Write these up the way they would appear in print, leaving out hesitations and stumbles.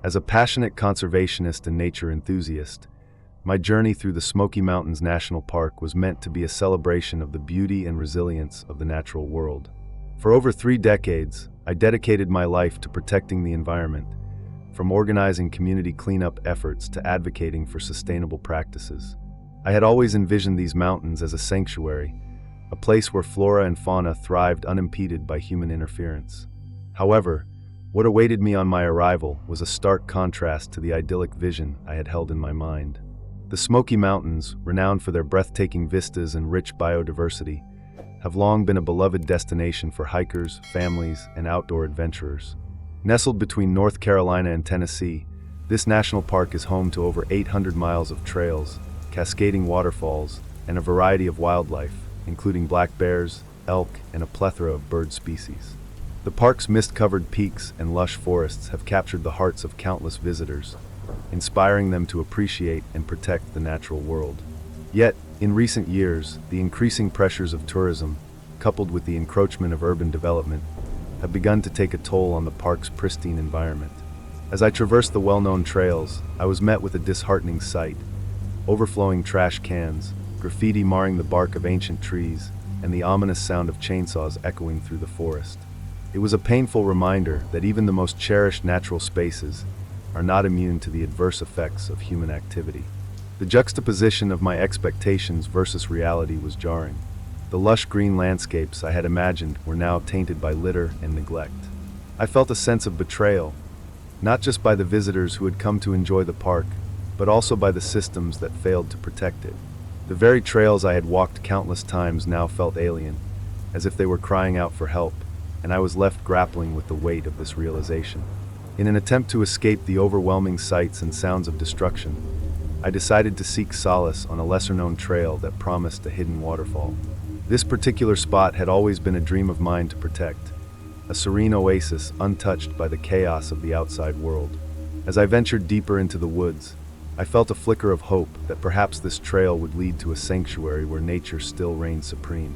As a passionate conservationist and nature enthusiast, my journey through the Smoky Mountains National Park was meant to be a celebration of the beauty and resilience of the natural world. For over 3 decades, I dedicated my life to protecting the environment, from organizing community cleanup efforts to advocating for sustainable practices. I had always envisioned these mountains as a sanctuary, a place where flora and fauna thrived unimpeded by human interference. However, what awaited me on my arrival was a stark contrast to the idyllic vision I had held in my mind. The Smoky Mountains, renowned for their breathtaking vistas and rich biodiversity, have long been a beloved destination for hikers, families, and outdoor adventurers. Nestled between North Carolina and Tennessee, this national park is home to over 800 miles of trails, cascading waterfalls, and a variety of wildlife, including black bears, elk, and a plethora of bird species. The park's mist-covered peaks and lush forests have captured the hearts of countless visitors, inspiring them to appreciate and protect the natural world. Yet, in recent years, the increasing pressures of tourism, coupled with the encroachment of urban development, have begun to take a toll on the park's pristine environment. As I traversed the well-known trails, I was met with a disheartening sight: overflowing trash cans, graffiti marring the bark of ancient trees, and the ominous sound of chainsaws echoing through the forest. It was a painful reminder that even the most cherished natural spaces are not immune to the adverse effects of human activity. The juxtaposition of my expectations versus reality was jarring. The lush green landscapes I had imagined were now tainted by litter and neglect. I felt a sense of betrayal, not just by the visitors who had come to enjoy the park, but also by the systems that failed to protect it. The very trails I had walked countless times now felt alien, as if they were crying out for help, and I was left grappling with the weight of this realization. In an attempt to escape the overwhelming sights and sounds of destruction, I decided to seek solace on a lesser-known trail that promised a hidden waterfall. This particular spot had always been a dream of mine to protect, a serene oasis untouched by the chaos of the outside world. As I ventured deeper into the woods, I felt a flicker of hope that perhaps this trail would lead to a sanctuary where nature still reigned supreme.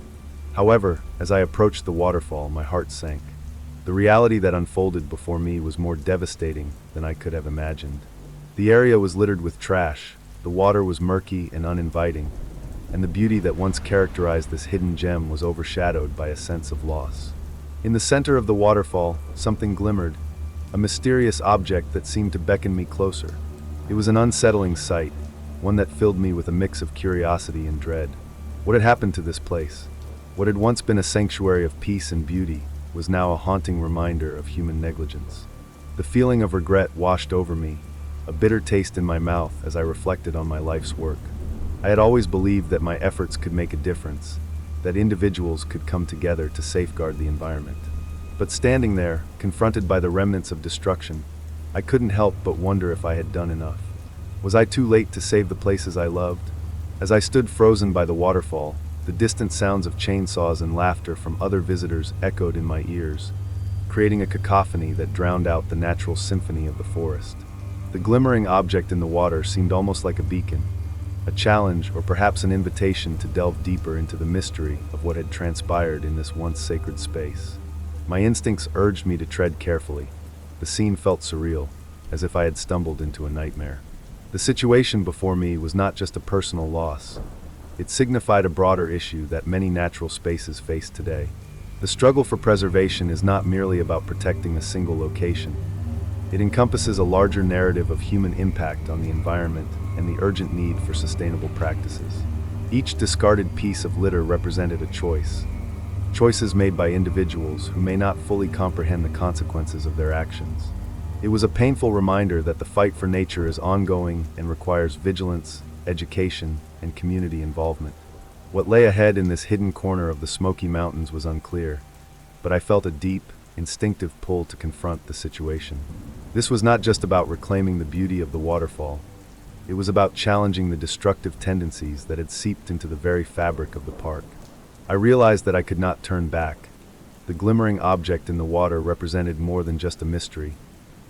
However, as I approached the waterfall, my heart sank. The reality that unfolded before me was more devastating than I could have imagined. The area was littered with trash, the water was murky and uninviting, and the beauty that once characterized this hidden gem was overshadowed by a sense of loss. In the center of the waterfall, something glimmered, a mysterious object that seemed to beckon me closer. It was an unsettling sight, one that filled me with a mix of curiosity and dread. What had happened to this place? What had once been a sanctuary of peace and beauty was now a haunting reminder of human negligence. The feeling of regret washed over me, a bitter taste in my mouth as I reflected on my life's work. I had always believed that my efforts could make a difference, that individuals could come together to safeguard the environment. But standing there, confronted by the remnants of destruction, I couldn't help but wonder if I had done enough. Was I too late to save the places I loved? As I stood frozen by the waterfall, the distant sounds of chainsaws and laughter from other visitors echoed in my ears, creating a cacophony that drowned out the natural symphony of the forest. The glimmering object in the water seemed almost like a beacon, a challenge or perhaps an invitation to delve deeper into the mystery of what had transpired in this once sacred space. My instincts urged me to tread carefully. The scene felt surreal, as if I had stumbled into a nightmare. The situation before me was not just a personal loss. It signified a broader issue that many natural spaces face today. The struggle for preservation is not merely about protecting a single location. It encompasses a larger narrative of human impact on the environment and the urgent need for sustainable practices. Each discarded piece of litter represented a choice. Choices made by individuals who may not fully comprehend the consequences of their actions. It was a painful reminder that the fight for nature is ongoing and requires vigilance, education, and community involvement. What lay ahead in this hidden corner of the Smoky Mountains was unclear, but I felt a deep, instinctive pull to confront the situation. This was not just about reclaiming the beauty of the waterfall. It was about challenging the destructive tendencies that had seeped into the very fabric of the park. I realized that I could not turn back. The glimmering object in the water represented more than just a mystery.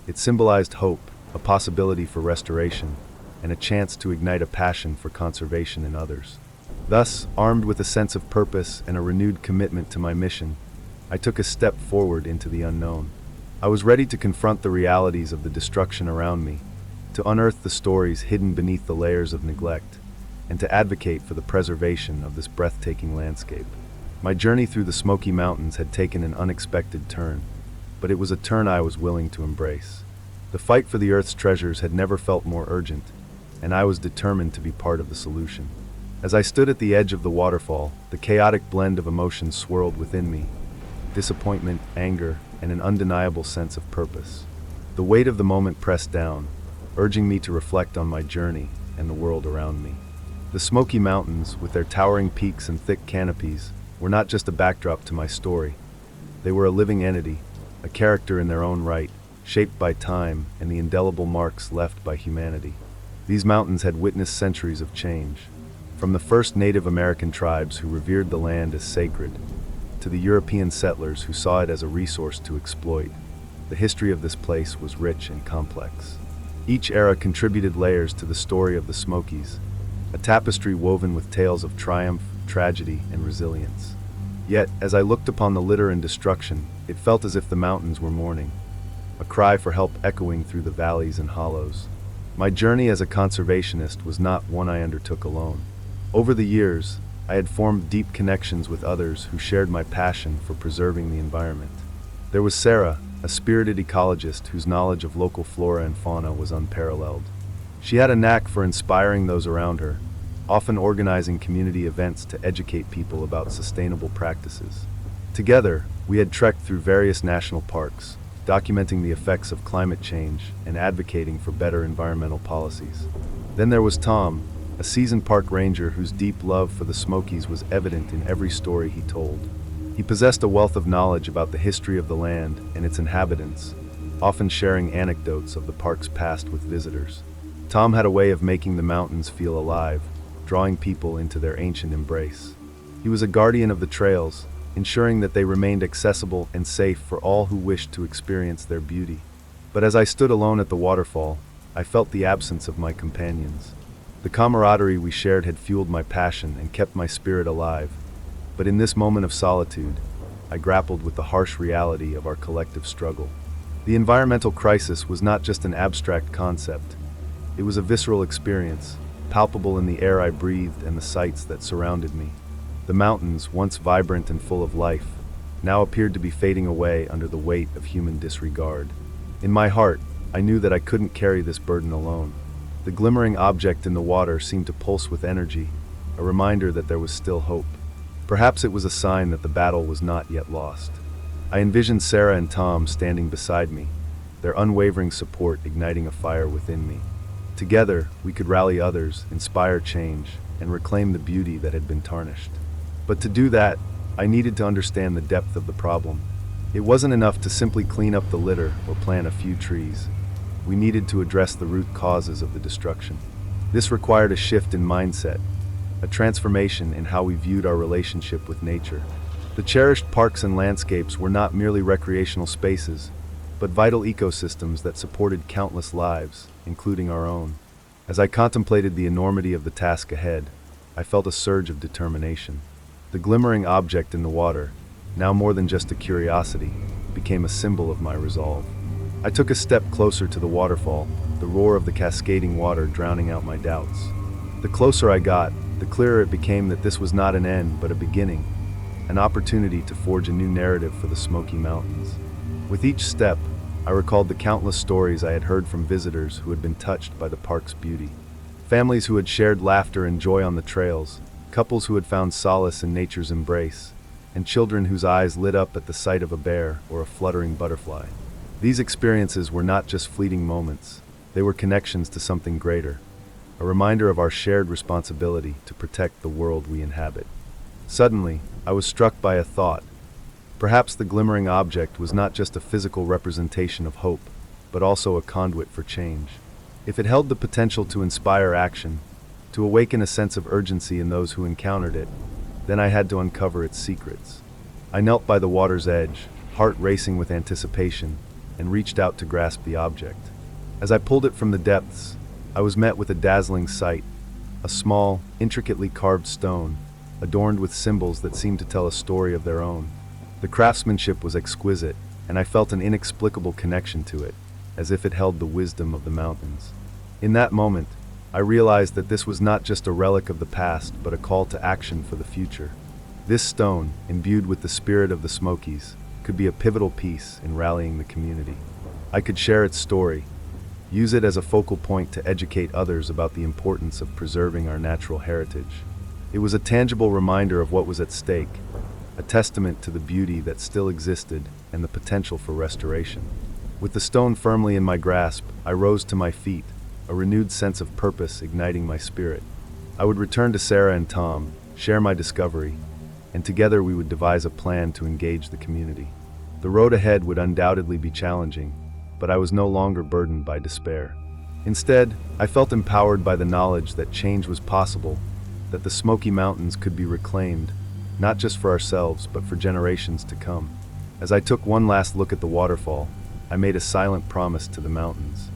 It symbolized hope, a possibility for restoration, and a chance to ignite a passion for conservation in others. Thus, armed with a sense of purpose and a renewed commitment to my mission, I took a step forward into the unknown. I was ready to confront the realities of the destruction around me, to unearth the stories hidden beneath the layers of neglect, and to advocate for the preservation of this breathtaking landscape. My journey through the Smoky Mountains had taken an unexpected turn, but it was a turn I was willing to embrace. The fight for the Earth's treasures had never felt more urgent, and I was determined to be part of the solution. As I stood at the edge of the waterfall, the chaotic blend of emotions swirled within me: disappointment, anger, and an undeniable sense of purpose. The weight of the moment pressed down, urging me to reflect on my journey and the world around me. The Smoky Mountains, with their towering peaks and thick canopies, were not just a backdrop to my story. They were a living entity, a character in their own right, shaped by time and the indelible marks left by humanity. These mountains had witnessed centuries of change, from the first Native American tribes who revered the land as sacred, to the European settlers who saw it as a resource to exploit. The history of this place was rich and complex. Each era contributed layers to the story of the Smokies, a tapestry woven with tales of triumph, tragedy, and resilience. Yet, as I looked upon the litter and destruction, it felt as if the mountains were mourning, a cry for help echoing through the valleys and hollows. My journey as a conservationist was not one I undertook alone. Over the years, I had formed deep connections with others who shared my passion for preserving the environment. There was Sarah, a spirited ecologist whose knowledge of local flora and fauna was unparalleled. She had a knack for inspiring those around her, often organizing community events to educate people about sustainable practices. Together, we had trekked through various national parks, documenting the effects of climate change and advocating for better environmental policies. Then there was Tom, a seasoned park ranger whose deep love for the Smokies was evident in every story he told. He possessed a wealth of knowledge about the history of the land and its inhabitants, often sharing anecdotes of the park's past with visitors. Tom had a way of making the mountains feel alive, drawing people into their ancient embrace. He was a guardian of the trails, ensuring that they remained accessible and safe for all who wished to experience their beauty. But as I stood alone at the waterfall, I felt the absence of my companions. The camaraderie we shared had fueled my passion and kept my spirit alive, but in this moment of solitude, I grappled with the harsh reality of our collective struggle. The environmental crisis was not just an abstract concept. It was a visceral experience, palpable in the air I breathed and the sights that surrounded me. The mountains, once vibrant and full of life, now appeared to be fading away under the weight of human disregard. In my heart, I knew that I couldn't carry this burden alone. The glimmering object in the water seemed to pulse with energy, a reminder that there was still hope. Perhaps it was a sign that the battle was not yet lost. I envisioned Sarah and Tom standing beside me, their unwavering support igniting a fire within me. Together, we could rally others, inspire change, and reclaim the beauty that had been tarnished. But to do that, I needed to understand the depth of the problem. It wasn't enough to simply clean up the litter or plant a few trees. We needed to address the root causes of the destruction. This required a shift in mindset, a transformation in how we viewed our relationship with nature. The cherished parks and landscapes were not merely recreational spaces, but vital ecosystems that supported countless lives, including our own. As I contemplated the enormity of the task ahead, I felt a surge of determination. The glimmering object in the water, now more than just a curiosity, became a symbol of my resolve. I took a step closer to the waterfall, the roar of the cascading water drowning out my doubts. The closer I got, the clearer it became that this was not an end but a beginning, an opportunity to forge a new narrative for the Smoky Mountains. With each step, I recalled the countless stories I had heard from visitors who had been touched by the park's beauty. Families who had shared laughter and joy on the trails, couples who had found solace in nature's embrace, and children whose eyes lit up at the sight of a bear or a fluttering butterfly. These experiences were not just fleeting moments, they were connections to something greater, a reminder of our shared responsibility to protect the world we inhabit. Suddenly, I was struck by a thought. Perhaps the glimmering object was not just a physical representation of hope, but also a conduit for change. If it held the potential to inspire action, to awaken a sense of urgency in those who encountered it, then I had to uncover its secrets. I knelt by the water's edge, heart racing with anticipation, and reached out to grasp the object. As I pulled it from the depths, I was met with a dazzling sight, a small, intricately carved stone, adorned with symbols that seemed to tell a story of their own. The craftsmanship was exquisite, and I felt an inexplicable connection to it, as if it held the wisdom of the mountains. In that moment, I realized that this was not just a relic of the past, but a call to action for the future. This stone, imbued with the spirit of the Smokies, could be a pivotal piece in rallying the community. I could share its story, use it as a focal point to educate others about the importance of preserving our natural heritage. It was a tangible reminder of what was at stake, a testament to the beauty that still existed and the potential for restoration. With the stone firmly in my grasp, I rose to my feet, a renewed sense of purpose igniting my spirit. I would return to Sarah and Tom, share my discovery, and together we would devise a plan to engage the community. The road ahead would undoubtedly be challenging, but I was no longer burdened by despair. Instead, I felt empowered by the knowledge that change was possible, that the Smoky Mountains could be reclaimed, not just for ourselves, but for generations to come. As I took one last look at the waterfall, I made a silent promise to the mountains.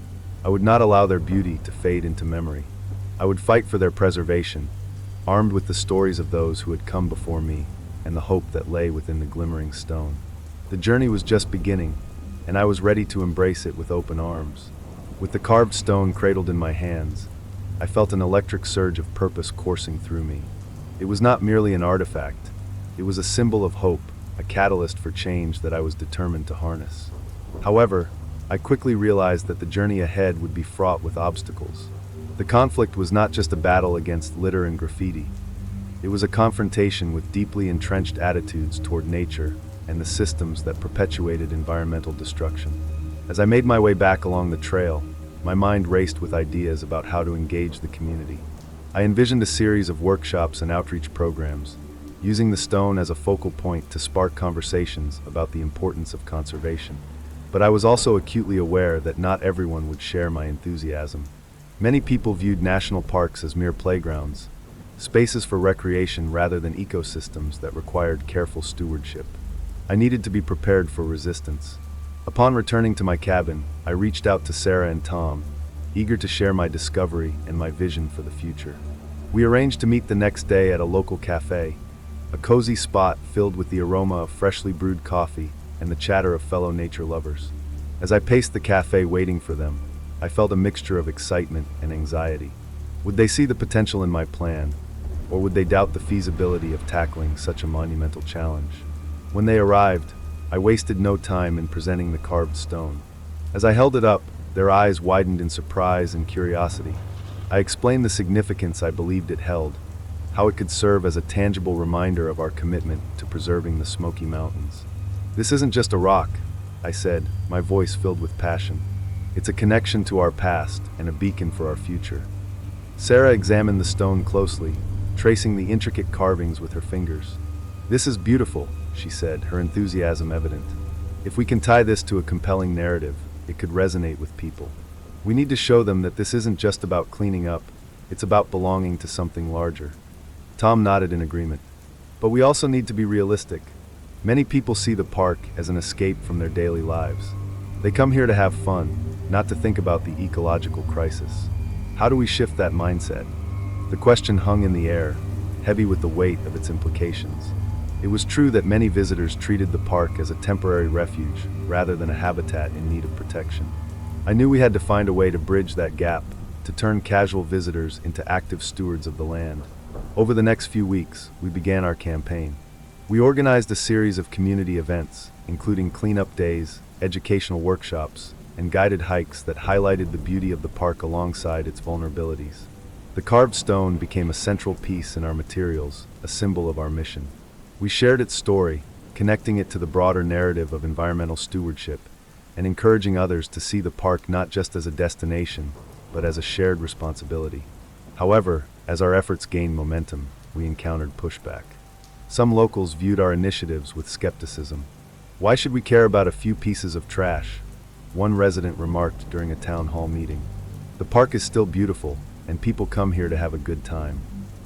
I would not allow their beauty to fade into memory. I would fight for their preservation, armed with the stories of those who had come before me and the hope that lay within the glimmering stone. The journey was just beginning, and I was ready to embrace it with open arms. With the carved stone cradled in my hands, I felt an electric surge of purpose coursing through me. It was not merely an artifact. It was a symbol of hope, a catalyst for change that I was determined to harness. However, I quickly realized that the journey ahead would be fraught with obstacles. The conflict was not just a battle against litter and graffiti. It was a confrontation with deeply entrenched attitudes toward nature and the systems that perpetuated environmental destruction. As I made my way back along the trail, my mind raced with ideas about how to engage the community. I envisioned a series of workshops and outreach programs, using the stone as a focal point to spark conversations about the importance of conservation. But I was also acutely aware that not everyone would share my enthusiasm. Many people viewed national parks as mere playgrounds, spaces for recreation rather than ecosystems that required careful stewardship. I needed to be prepared for resistance. Upon returning to my cabin, I reached out to Sarah and Tom, eager to share my discovery and my vision for the future. We arranged to meet the next day at a local cafe, a cozy spot filled with the aroma of freshly brewed coffee and the chatter of fellow nature lovers. As I paced the cafe waiting for them, I felt a mixture of excitement and anxiety. Would they see the potential in my plan, or would they doubt the feasibility of tackling such a monumental challenge? When they arrived, I wasted no time in presenting the carved stone. As I held it up, their eyes widened in surprise and curiosity. I explained the significance I believed it held, how it could serve as a tangible reminder of our commitment to preserving the Smoky Mountains. "This isn't just a rock," I said, my voice filled with passion. "It's a connection to our past and a beacon for our future." Sarah examined the stone closely, tracing the intricate carvings with her fingers. "This is beautiful," she said, her enthusiasm evident. "If we can tie this to a compelling narrative, it could resonate with people. We need to show them that this isn't just about cleaning up, it's about belonging to something larger." Tom nodded in agreement. "But we also need to be realistic. Many people see the park as an escape from their daily lives. They come here to have fun, not to think about the ecological crisis. How do we shift that mindset?" The question hung in the air, heavy with the weight of its implications. It was true that many visitors treated the park as a temporary refuge rather than a habitat in need of protection. I knew we had to find a way to bridge that gap, to turn casual visitors into active stewards of the land. Over the next few weeks, we began our campaign. We organized a series of community events, including cleanup days, educational workshops, and guided hikes that highlighted the beauty of the park alongside its vulnerabilities. The carved stone became a central piece in our materials, a symbol of our mission. We shared its story, connecting it to the broader narrative of environmental stewardship, and encouraging others to see the park not just as a destination, but as a shared responsibility. However, as our efforts gained momentum, we encountered pushback. Some locals viewed our initiatives with skepticism. "Why should we care about a few pieces of trash?" one resident remarked during a town hall meeting. "The park is still beautiful, and people come here to have a good time.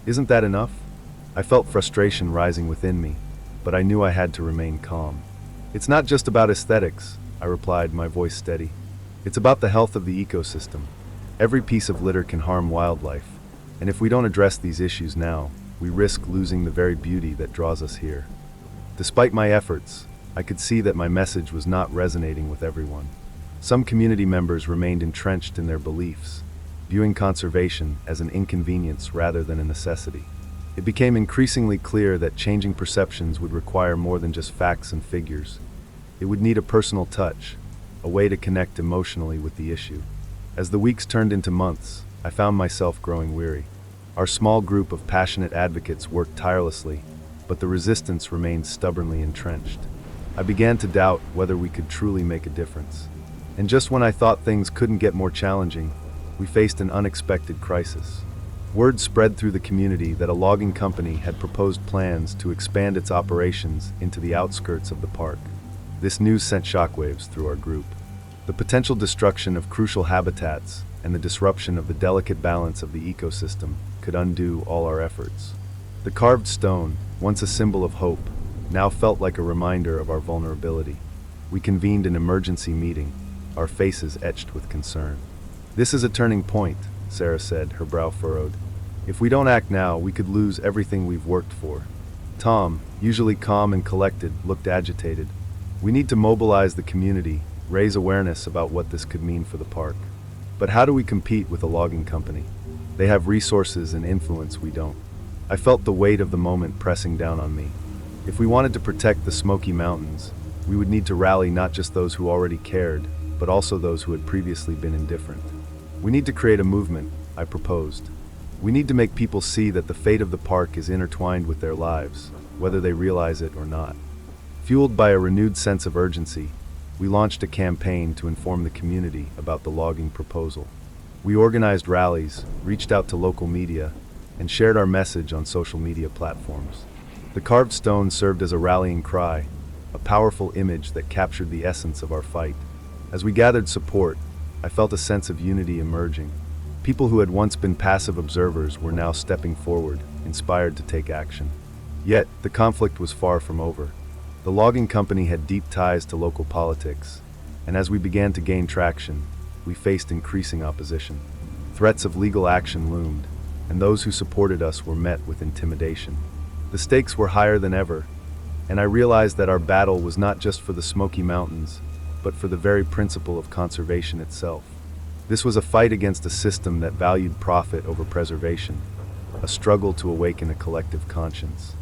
Isn't that enough?" I felt frustration rising within me, but I knew I had to remain calm. "It's not just about aesthetics," I replied, my voice steady. "It's about the health of the ecosystem. Every piece of litter can harm wildlife, and if we don't address these issues now, we risk losing the very beauty that draws us here." Despite my efforts, I could see that my message was not resonating with everyone. Some community members remained entrenched in their beliefs, viewing conservation as an inconvenience rather than a necessity. It became increasingly clear that changing perceptions would require more than just facts and figures. It would need a personal touch, a way to connect emotionally with the issue. As the weeks turned into months, I found myself growing weary. Our small group of passionate advocates worked tirelessly, but the resistance remained stubbornly entrenched. I began to doubt whether we could truly make a difference. And just when I thought things couldn't get more challenging, we faced an unexpected crisis. Word spread through the community that a logging company had proposed plans to expand its operations into the outskirts of the park. This news sent shockwaves through our group. The potential destruction of crucial habitats and the disruption of the delicate balance of the ecosystem could undo all our efforts. The carved stone, once a symbol of hope, now felt like a reminder of our vulnerability. We convened an emergency meeting, our faces etched with concern. "This is a turning point," Sarah said, her brow furrowed. "If we don't act now, we could lose everything we've worked for." Tom, usually calm and collected, looked agitated. "We need to mobilize the community, raise awareness about what this could mean for the park. But how do we compete with a logging company? They have resources and influence we don't." I felt the weight of the moment pressing down on me. If we wanted to protect the Smoky Mountains, we would need to rally not just those who already cared, but also those who had previously been indifferent. "We need to create a movement," I proposed. "We need to make people see that the fate of the park is intertwined with their lives, whether they realize it or not." Fueled by a renewed sense of urgency, we launched a campaign to inform the community about the logging proposal. We organized rallies, reached out to local media, and shared our message on social media platforms. The carved stone served as a rallying cry, a powerful image that captured the essence of our fight. As we gathered support, I felt a sense of unity emerging. People who had once been passive observers were now stepping forward, inspired to take action. Yet, the conflict was far from over. The logging company had deep ties to local politics, and as we began to gain traction, we faced increasing opposition. Threats of legal action loomed, and those who supported us were met with intimidation. The stakes were higher than ever, and I realized that our battle was not just for the Smoky Mountains, but for the very principle of conservation itself. This was a fight against a system that valued profit over preservation, a struggle to awaken a collective conscience.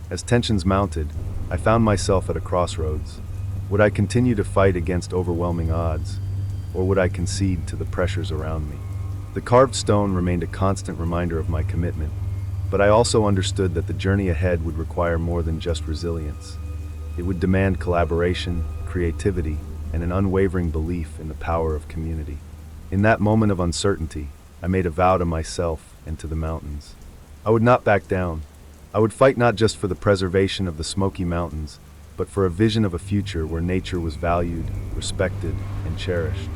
As tensions mounted, I found myself at a crossroads. Would I continue to fight against overwhelming odds, or would I concede to the pressures around me? The carved stone remained a constant reminder of my commitment, but I also understood that the journey ahead would require more than just resilience. It would demand collaboration, creativity, and an unwavering belief in the power of community. In that moment of uncertainty, I made a vow to myself and to the mountains. I would not back down. I would fight not just for the preservation of the Smoky Mountains, but for a vision of a future where nature was valued, respected, and cherished.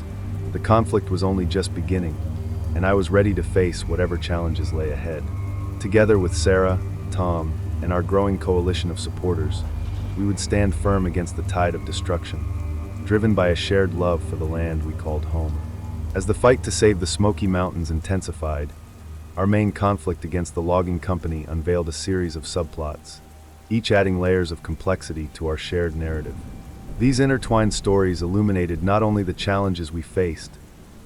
The conflict was only just beginning, and I was ready to face whatever challenges lay ahead. Together with Sarah, Tom, and our growing coalition of supporters, we would stand firm against the tide of destruction, driven by a shared love for the land we called home. As the fight to save the Smoky Mountains intensified, our main conflict against the logging company unveiled a series of subplots, each adding layers of complexity to our shared narrative. These intertwined stories illuminated not only the challenges we faced,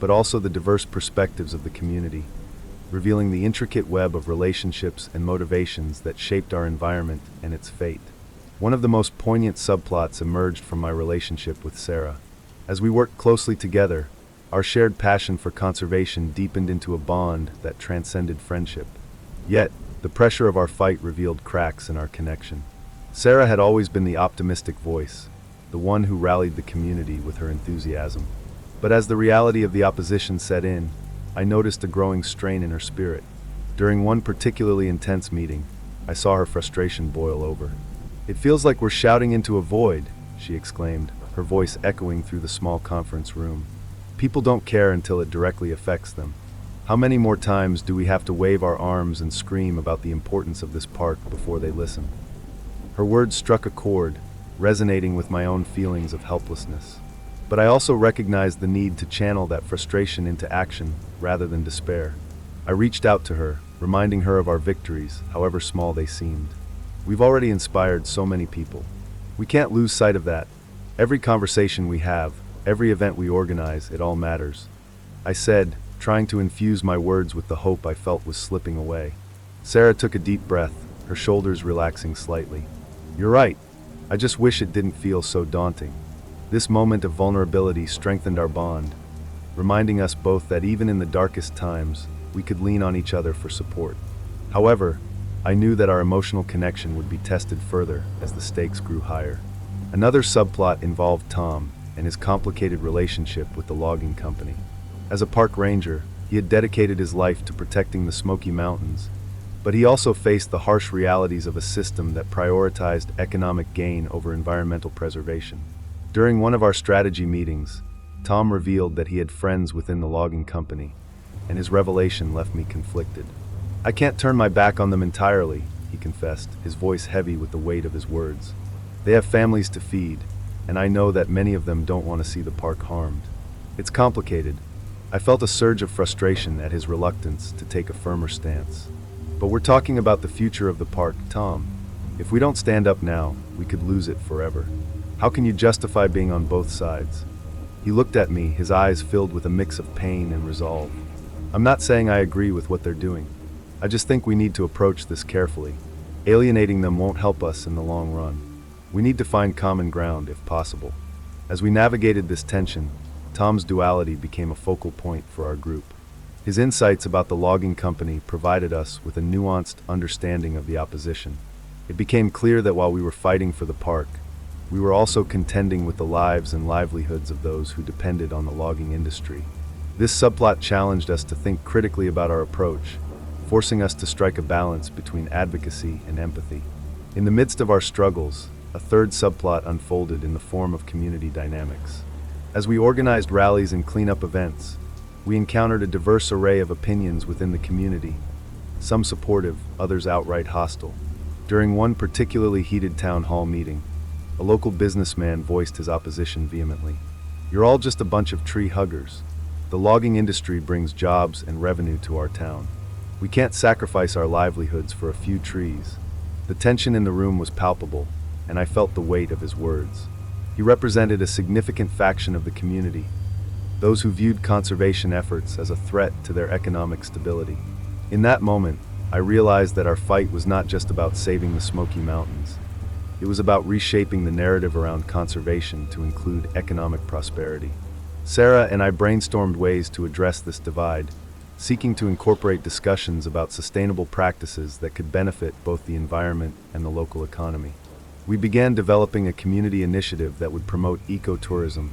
but also the diverse perspectives of the community, revealing the intricate web of relationships and motivations that shaped our environment and its fate. One of the most poignant subplots emerged from my relationship with Sarah. As we worked closely together, our shared passion for conservation deepened into a bond that transcended friendship. Yet, the pressure of our fight revealed cracks in our connection. Sarah had always been the optimistic voice, the one who rallied the community with her enthusiasm. But as the reality of the opposition set in, I noticed a growing strain in her spirit. During one particularly intense meeting, I saw her frustration boil over. "It feels like we're shouting into a void," she exclaimed, her voice echoing through the small conference room. "People don't care until it directly affects them. How many more times do we have to wave our arms and scream about the importance of this park before they listen?" Her words struck a chord, resonating with my own feelings of helplessness. But I also recognized the need to channel that frustration into action rather than despair. I reached out to her, reminding her of our victories, however small they seemed. "We've already inspired so many people. We can't lose sight of that. Every conversation we have, every event we organize, it all matters. I said, trying to infuse my words with the hope I felt was slipping away. Sarah took a deep breath, her shoulders relaxing slightly. You're right. I just wish it didn't feel so daunting. This moment of vulnerability strengthened our bond, reminding us both that even in the darkest times, we could lean on each other for support. However, I knew that our emotional connection would be tested further as the stakes grew higher. Another subplot involved Tom and his complicated relationship with the logging company. As a park ranger, he had dedicated his life to protecting the Smoky Mountains, but he also faced the harsh realities of a system that prioritized economic gain over environmental preservation. During one of our strategy meetings, Tom revealed that he had friends within the logging company, and his revelation left me conflicted. I can't turn my back on them entirely, he confessed, his voice heavy with the weight of his words. They have families to feed, and I know that many of them don't want to see the park harmed. It's complicated. I felt a surge of frustration at his reluctance to take a firmer stance. But we're talking about the future of the park, Tom. If we don't stand up now, we could lose it forever. How can you justify being on both sides? He looked at me, his eyes filled with a mix of pain and resolve. I'm not saying I agree with what they're doing. I just think we need to approach this carefully. Alienating them won't help us in the long run. We need to find common ground if possible. As we navigated this tension, Tom's duality became a focal point for our group. His insights about the logging company provided us with a nuanced understanding of the opposition. It became clear that while we were fighting for the park, we were also contending with the lives and livelihoods of those who depended on the logging industry. This subplot challenged us to think critically about our approach, forcing us to strike a balance between advocacy and empathy. In the midst of our struggles, a third subplot unfolded in the form of community dynamics. As we organized rallies and cleanup events, we encountered a diverse array of opinions within the community, some supportive, others outright hostile. During one particularly heated town hall meeting, a local businessman voiced his opposition vehemently. You're all just a bunch of tree huggers. The logging industry brings jobs and revenue to our town. We can't sacrifice our livelihoods for a few trees. The tension in the room was palpable, and I felt the weight of his words. He represented a significant faction of the community, those who viewed conservation efforts as a threat to their economic stability. In that moment, I realized that our fight was not just about saving the Smoky Mountains. It was about reshaping the narrative around conservation to include economic prosperity. Sarah and I brainstormed ways to address this divide, seeking to incorporate discussions about sustainable practices that could benefit both the environment and the local economy. We began developing a community initiative that would promote ecotourism,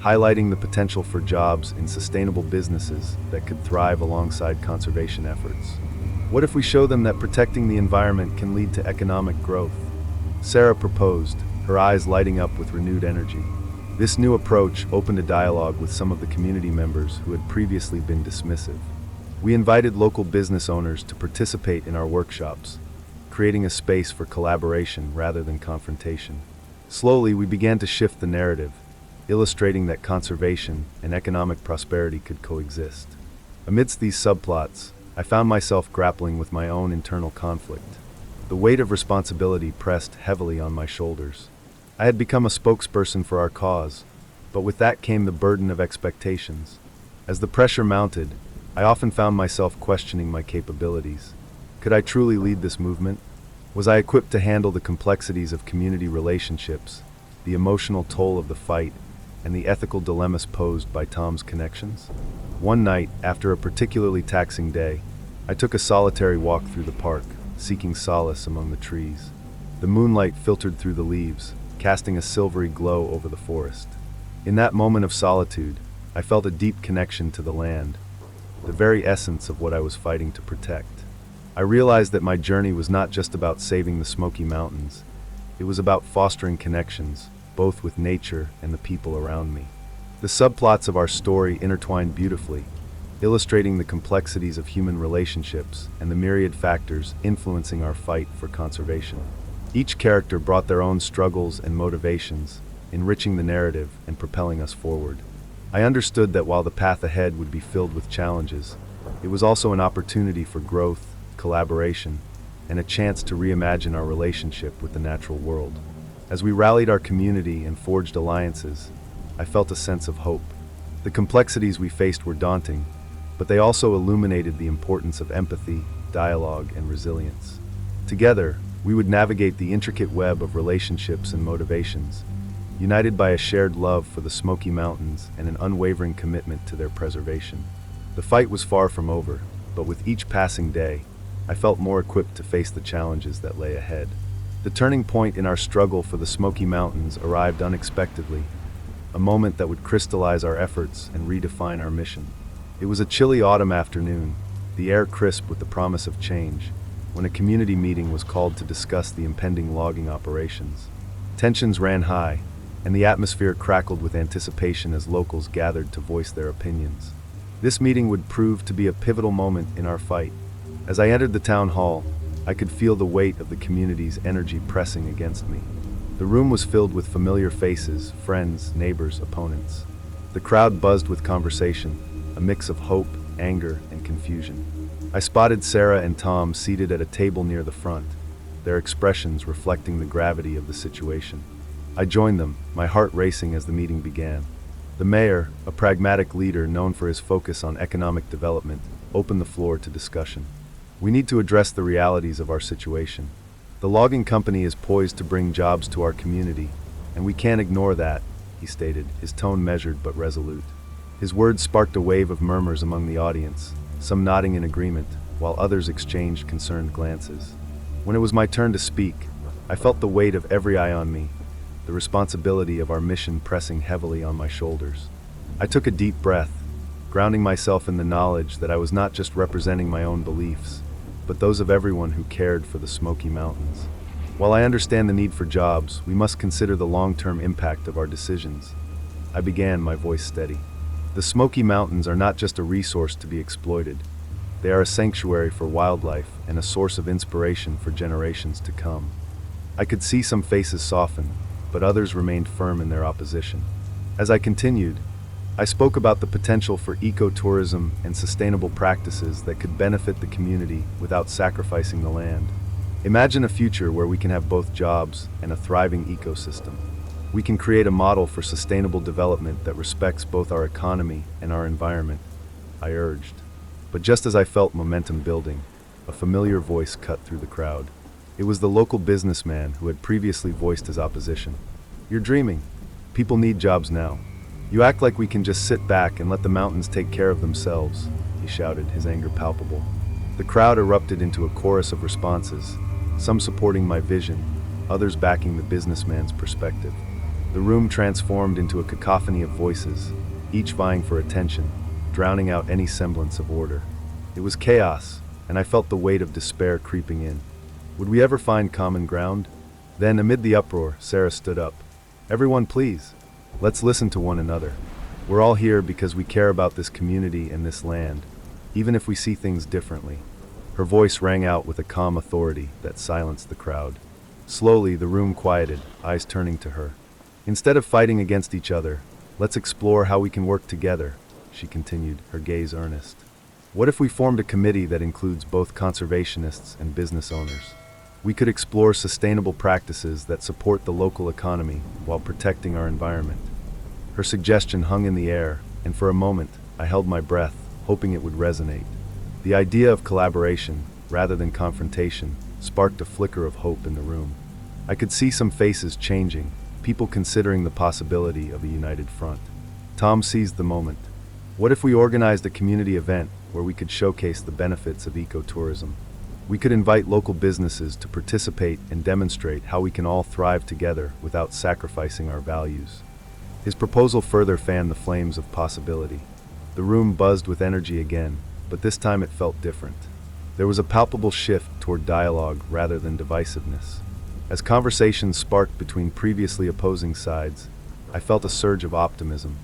highlighting the potential for jobs in sustainable businesses that could thrive alongside conservation efforts. What if we show them that protecting the environment can lead to economic growth? Sarah proposed, her eyes lighting up with renewed energy. This new approach opened a dialogue with some of the community members who had previously been dismissive. We invited local business owners to participate in our workshops, creating a space for collaboration rather than confrontation. Slowly, we began to shift the narrative, illustrating that conservation and economic prosperity could coexist. Amidst these subplots, I found myself grappling with my own internal conflict. The weight of responsibility pressed heavily on my shoulders. I had become a spokesperson for our cause, but with that came the burden of expectations. As the pressure mounted, I often found myself questioning my capabilities. Could I truly lead this movement? Was I equipped to handle the complexities of community relationships, the emotional toll of the fight, and the ethical dilemmas posed by Tom's connections? One night, after a particularly taxing day, I took a solitary walk through the park, seeking solace among the trees. The moonlight filtered through the leaves, casting a silvery glow over the forest. In that moment of solitude, I felt a deep connection to the land, the very essence of what I was fighting to protect. I realized that my journey was not just about saving the Smoky Mountains. It was about fostering connections, both with nature and the people around me. The subplots of our story intertwined beautifully, illustrating the complexities of human relationships and the myriad factors influencing our fight for conservation. Each character brought their own struggles and motivations, enriching the narrative and propelling us forward. I understood that while the path ahead would be filled with challenges, it was also an opportunity for growth, collaboration, and a chance to reimagine our relationship with the natural world. As we rallied our community and forged alliances, I felt a sense of hope. The complexities we faced were daunting, but they also illuminated the importance of empathy, dialogue, and resilience. Together, we would navigate the intricate web of relationships and motivations, united by a shared love for the Smoky Mountains and an unwavering commitment to their preservation. The fight was far from over, but with each passing day, I felt more equipped to face the challenges that lay ahead. The turning point in our struggle for the Smoky Mountains arrived unexpectedly, a moment that would crystallize our efforts and redefine our mission. It was a chilly autumn afternoon, the air crisp with the promise of change, when a community meeting was called to discuss the impending logging operations. Tensions ran high, and the atmosphere crackled with anticipation as locals gathered to voice their opinions. This meeting would prove to be a pivotal moment in our fight. As I entered the town hall, I could feel the weight of the community's energy pressing against me. The room was filled with familiar faces, friends, neighbors, opponents. The crowd buzzed with conversation, a mix of hope, anger, and confusion. I spotted Sarah and Tom seated at a table near the front, their expressions reflecting the gravity of the situation. I joined them, my heart racing as the meeting began. The mayor, a pragmatic leader known for his focus on economic development, opened the floor to discussion. We need to address the realities of our situation. The logging company is poised to bring jobs to our community, and we can't ignore that, he stated, his tone measured but resolute. His words sparked a wave of murmurs among the audience, some nodding in agreement, while others exchanged concerned glances. When it was my turn to speak, I felt the weight of every eye on me, the responsibility of our mission pressing heavily on my shoulders. I took a deep breath, grounding myself in the knowledge that I was not just representing my own beliefs, but those of everyone who cared for the Smoky Mountains. While I understand the need for jobs, we must consider the long-term impact of our decisions. I began, my voice steady. The Smoky Mountains are not just a resource to be exploited. They are a sanctuary for wildlife and a source of inspiration for generations to come. I could see some faces soften, but others remained firm in their opposition. As I continued, I spoke about the potential for ecotourism and sustainable practices that could benefit the community without sacrificing the land. Imagine a future where we can have both jobs and a thriving ecosystem. We can create a model for sustainable development that respects both our economy and our environment, I urged. But just as I felt momentum building, a familiar voice cut through the crowd. It was the local businessman who had previously voiced his opposition. "You're dreaming. People need jobs now. You act like we can just sit back and let the mountains take care of themselves," he shouted, his anger palpable. The crowd erupted into a chorus of responses, some supporting my vision, others backing the businessman's perspective. The room transformed into a cacophony of voices, each vying for attention, drowning out any semblance of order. It was chaos, and I felt the weight of despair creeping in. Would we ever find common ground? Then, amid the uproar, Sarah stood up. "Everyone, please. Let's listen to one another. We're all here because we care about this community and this land, even if we see things differently." Her voice rang out with a calm authority that silenced the crowd. Slowly, the room quieted, eyes turning to her. "Instead of fighting against each other, let's explore how we can work together," she continued, her gaze earnest. "What if we formed a committee that includes both conservationists and business owners? We could explore sustainable practices that support the local economy while protecting our environment." Her suggestion hung in the air, and for a moment, I held my breath, hoping it would resonate. The idea of collaboration, rather than confrontation, sparked a flicker of hope in the room. I could see some faces changing, people considering the possibility of a united front. Tom seized the moment. "What if we organized a community event where we could showcase the benefits of ecotourism? We could invite local businesses to participate and demonstrate how we can all thrive together without sacrificing our values." His proposal further fanned the flames of possibility. The room buzzed with energy again, but this time it felt different. There was a palpable shift toward dialogue rather than divisiveness. As conversations sparked between previously opposing sides, I felt a surge of optimism.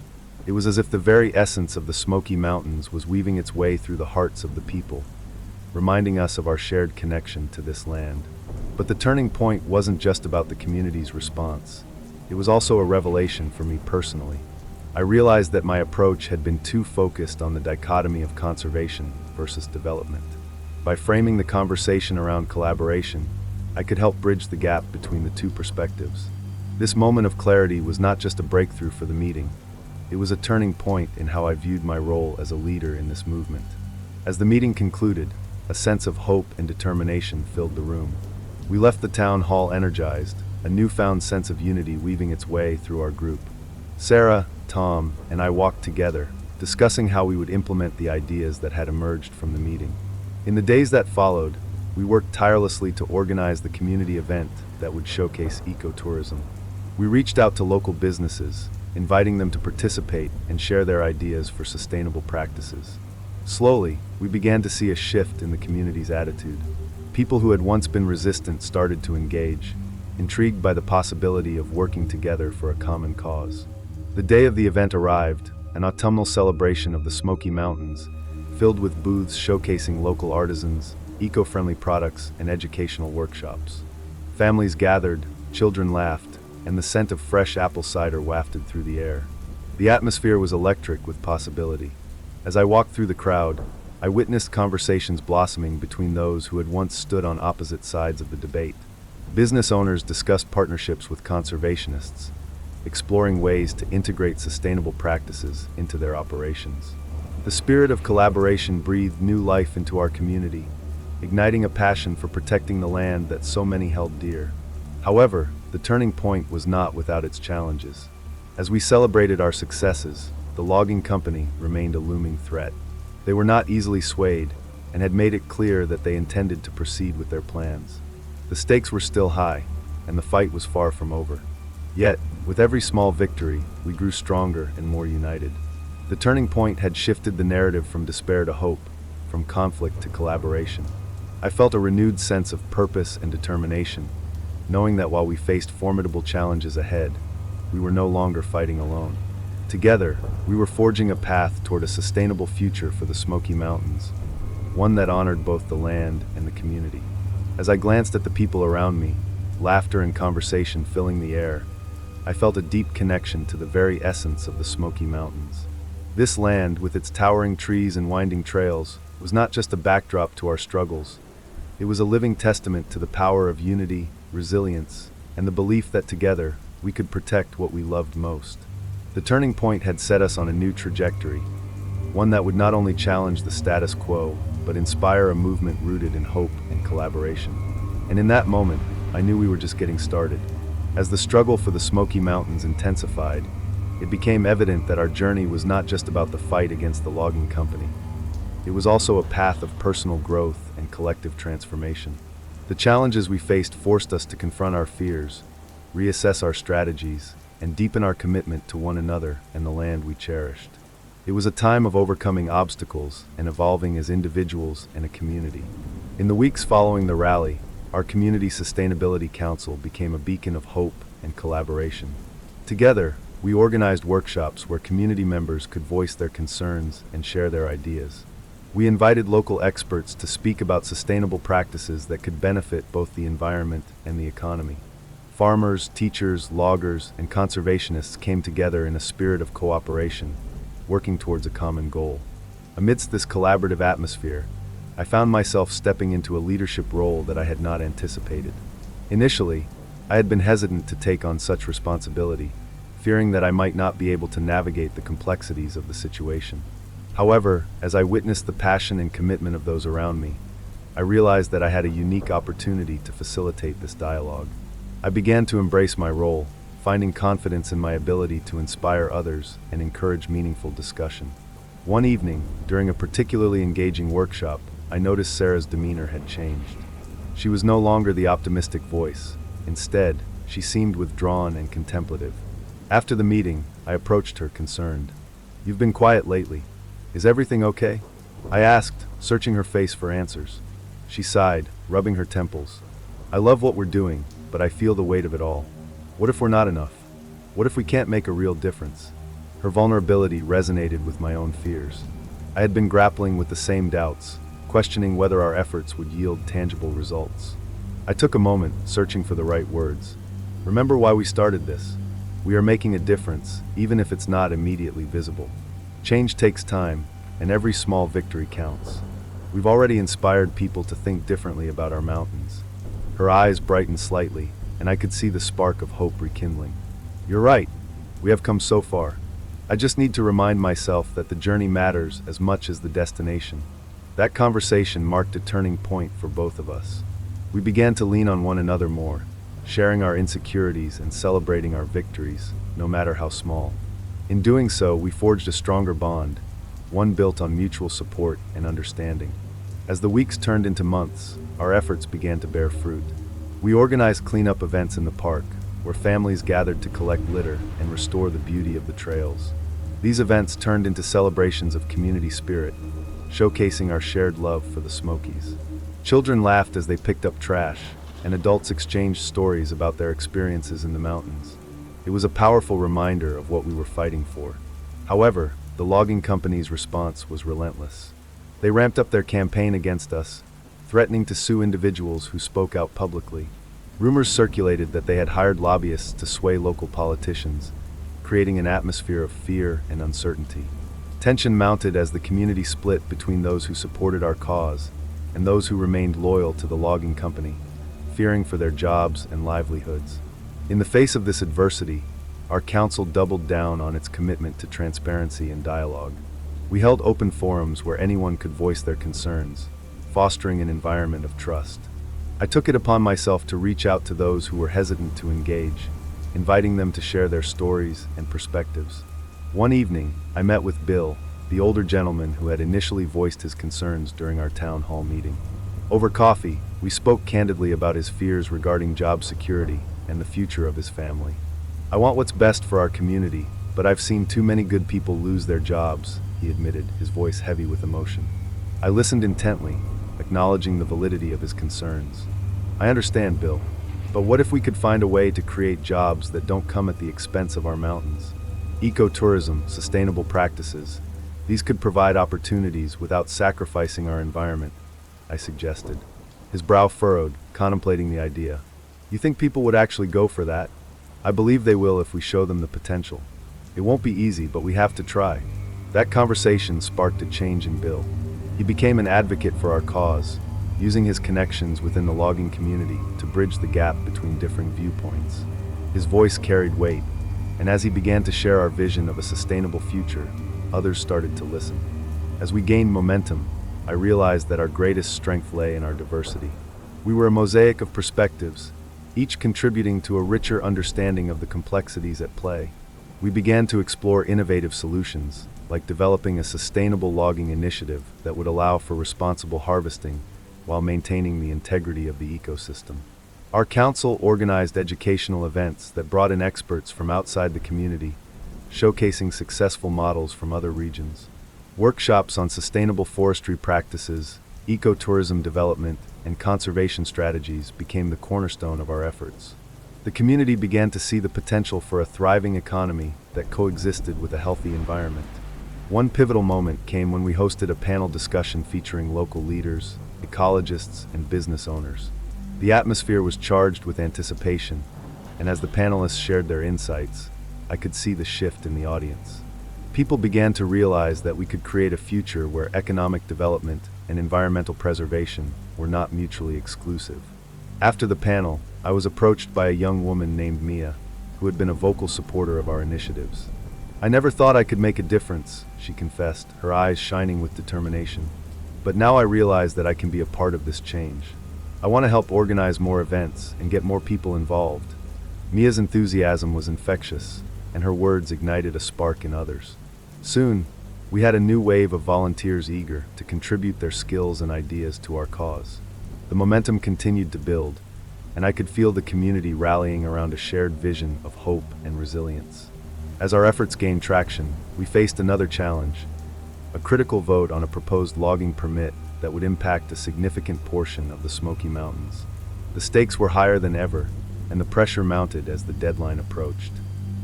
It was as if the very essence of the Smoky Mountains was weaving its way through the hearts of the people, reminding us of our shared connection to this land. But the turning point wasn't just about the community's response. It was also a revelation for me personally. I realized that my approach had been too focused on the dichotomy of conservation versus development. By framing the conversation around collaboration, I could help bridge the gap between the two perspectives. This moment of clarity was not just a breakthrough for the meeting. It was a turning point in how I viewed my role as a leader in this movement. As the meeting concluded, a sense of hope and determination filled the room. We left the town hall energized, a newfound sense of unity weaving its way through our group. Sarah, Tom, and I walked together, discussing how we would implement the ideas that had emerged from the meeting. In the days that followed, we worked tirelessly to organize the community event that would showcase ecotourism. We reached out to local businesses, inviting them to participate and share their ideas for sustainable practices. Slowly, we began to see a shift in the community's attitude. People who had once been resistant started to engage, intrigued by the possibility of working together for a common cause. The day of the event arrived, an autumnal celebration of the Smoky Mountains, filled with booths showcasing local artisans, eco-friendly products, and educational workshops. Families gathered, children laughed, and the scent of fresh apple cider wafted through the air. The atmosphere was electric with possibility. As I walked through the crowd, I witnessed conversations blossoming between those who had once stood on opposite sides of the debate. Business owners discussed partnerships with conservationists, exploring ways to integrate sustainable practices into their operations. The spirit of collaboration breathed new life into our community, igniting a passion for protecting the land that so many held dear. However, the turning point was not without its challenges. As we celebrated our successes, the logging company remained a looming threat. They were not easily swayed and had made it clear that they intended to proceed with their plans. The stakes were still high, and the fight was far from over. Yet, with every small victory, we grew stronger and more united. The turning point had shifted the narrative from despair to hope, from conflict to collaboration. I felt a renewed sense of purpose and determination, knowing that while we faced formidable challenges ahead, we were no longer fighting alone. Together, we were forging a path toward a sustainable future for the Smoky Mountains, one that honored both the land and the community. As I glanced at the people around me, laughter and conversation filling the air, I felt a deep connection to the very essence of the Smoky Mountains. This land, with its towering trees and winding trails, was not just a backdrop to our struggles. It was a living testament to the power of unity, resilience, and the belief that together we could protect what we loved most. The turning point had set us on a new trajectory, one that would not only challenge the status quo, but inspire a movement rooted in hope and collaboration. And in that moment, I knew we were just getting started. As the struggle for the Smoky Mountains intensified, it became evident that our journey was not just about the fight against the logging company. It was also a path of personal growth and collective transformation. The challenges we faced forced us to confront our fears, reassess our strategies, and deepen our commitment to one another and the land we cherished. It was a time of overcoming obstacles and evolving as individuals and a community. In the weeks following the rally, our Community Sustainability Council became a beacon of hope and collaboration. Together, we organized workshops where community members could voice their concerns and share their ideas. We invited local experts to speak about sustainable practices that could benefit both the environment and the economy. Farmers, teachers, loggers, and conservationists came together in a spirit of cooperation, working towards a common goal. Amidst this collaborative atmosphere, I found myself stepping into a leadership role that I had not anticipated. Initially, I had been hesitant to take on such responsibility, fearing that I might not be able to navigate the complexities of the situation. However, as I witnessed the passion and commitment of those around me, I realized that I had a unique opportunity to facilitate this dialogue. I began to embrace my role, finding confidence in my ability to inspire others and encourage meaningful discussion. One evening, during a particularly engaging workshop, I noticed Sarah's demeanor had changed. She was no longer the optimistic voice. Instead, she seemed withdrawn and contemplative. After the meeting, I approached her, concerned. "You've been quiet lately. Is everything okay?" I asked, searching her face for answers. She sighed, rubbing her temples. "I love what we're doing, but I feel the weight of it all. What if we're not enough? What if we can't make a real difference?" Her vulnerability resonated with my own fears. I had been grappling with the same doubts, questioning whether our efforts would yield tangible results. I took a moment, searching for the right words. "Remember why we started this? We are making a difference, even if it's not immediately visible. Change takes time, and every small victory counts. We've already inspired people to think differently about our mountains." Her eyes brightened slightly, and I could see the spark of hope rekindling. "You're right. We have come so far. I just need to remind myself that the journey matters as much as the destination." That conversation marked a turning point for both of us. We began to lean on one another more, sharing our insecurities and celebrating our victories, no matter how small. In doing so, we forged a stronger bond, one built on mutual support and understanding. As the weeks turned into months, our efforts began to bear fruit. We organized cleanup events in the park, where families gathered to collect litter and restore the beauty of the trails. These events turned into celebrations of community spirit, showcasing our shared love for the Smokies. Children laughed as they picked up trash, and adults exchanged stories about their experiences in the mountains. It was a powerful reminder of what we were fighting for. However, the logging company's response was relentless. They ramped up their campaign against us, threatening to sue individuals who spoke out publicly. Rumors circulated that they had hired lobbyists to sway local politicians, creating an atmosphere of fear and uncertainty. Tension mounted as the community split between those who supported our cause and those who remained loyal to the logging company, fearing for their jobs and livelihoods. In the face of this adversity, our council doubled down on its commitment to transparency and dialogue. We held open forums where anyone could voice their concerns, fostering an environment of trust. I took it upon myself to reach out to those who were hesitant to engage, inviting them to share their stories and perspectives. One evening, I met with Bill, the older gentleman who had initially voiced his concerns during our town hall meeting. Over coffee, we spoke candidly about his fears regarding job security and the future of his family. "I want what's best for our community, but I've seen too many good people lose their jobs," he admitted, his voice heavy with emotion. I listened intently, acknowledging the validity of his concerns. "I understand, Bill, but what if we could find a way to create jobs that don't come at the expense of our mountains? Ecotourism, sustainable practices, these could provide opportunities without sacrificing our environment," I suggested. His brow furrowed, contemplating the idea. "You think people would actually go for that?" "I believe they will if we show them the potential. It won't be easy, but we have to try." That conversation sparked a change in Bill. He became an advocate for our cause, using his connections within the logging community to bridge the gap between differing viewpoints. His voice carried weight, and as he began to share our vision of a sustainable future, others started to listen. As we gained momentum, I realized that our greatest strength lay in our diversity. We were a mosaic of perspectives, each contributing to a richer understanding of the complexities at play. We began to explore innovative solutions, like developing a sustainable logging initiative that would allow for responsible harvesting while maintaining the integrity of the ecosystem. Our council organized educational events that brought in experts from outside the community, showcasing successful models from other regions. Workshops on sustainable forestry practices, ecotourism development, and conservation strategies became the cornerstone of our efforts. The community began to see the potential for a thriving economy that coexisted with a healthy environment. One pivotal moment came when we hosted a panel discussion featuring local leaders, ecologists, and business owners. The atmosphere was charged with anticipation, and as the panelists shared their insights, I could see the shift in the audience. People began to realize that we could create a future where economic development and environmental preservation were not mutually exclusive. After the panel, I was approached by a young woman named Mia, who had been a vocal supporter of our initiatives. "I never thought I could make a difference," she confessed, her eyes shining with determination. "But now I realize that I can be a part of this change. I want to help organize more events and get more people involved." Mia's enthusiasm was infectious, and her words ignited a spark in others. Soon, we had a new wave of volunteers eager to contribute their skills and ideas to our cause. The momentum continued to build, and I could feel the community rallying around a shared vision of hope and resilience. As our efforts gained traction, we faced another challenge: a critical vote on a proposed logging permit that would impact a significant portion of the Smoky Mountains. The stakes were higher than ever, and the pressure mounted as the deadline approached.